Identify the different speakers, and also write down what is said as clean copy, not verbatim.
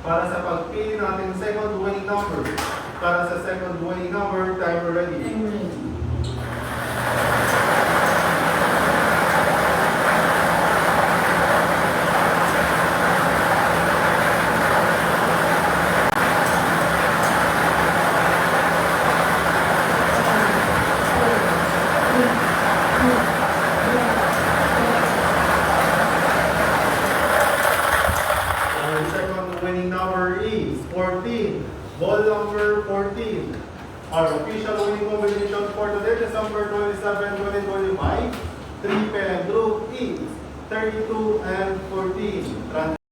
Speaker 1: Para sa pagpili natin second winning number. Para sa second winning number, timer ready. Our second winning number is 14. Ball number 14. Our official winning combination for today, December 27, 2025, 3 PM group is 32 and 14.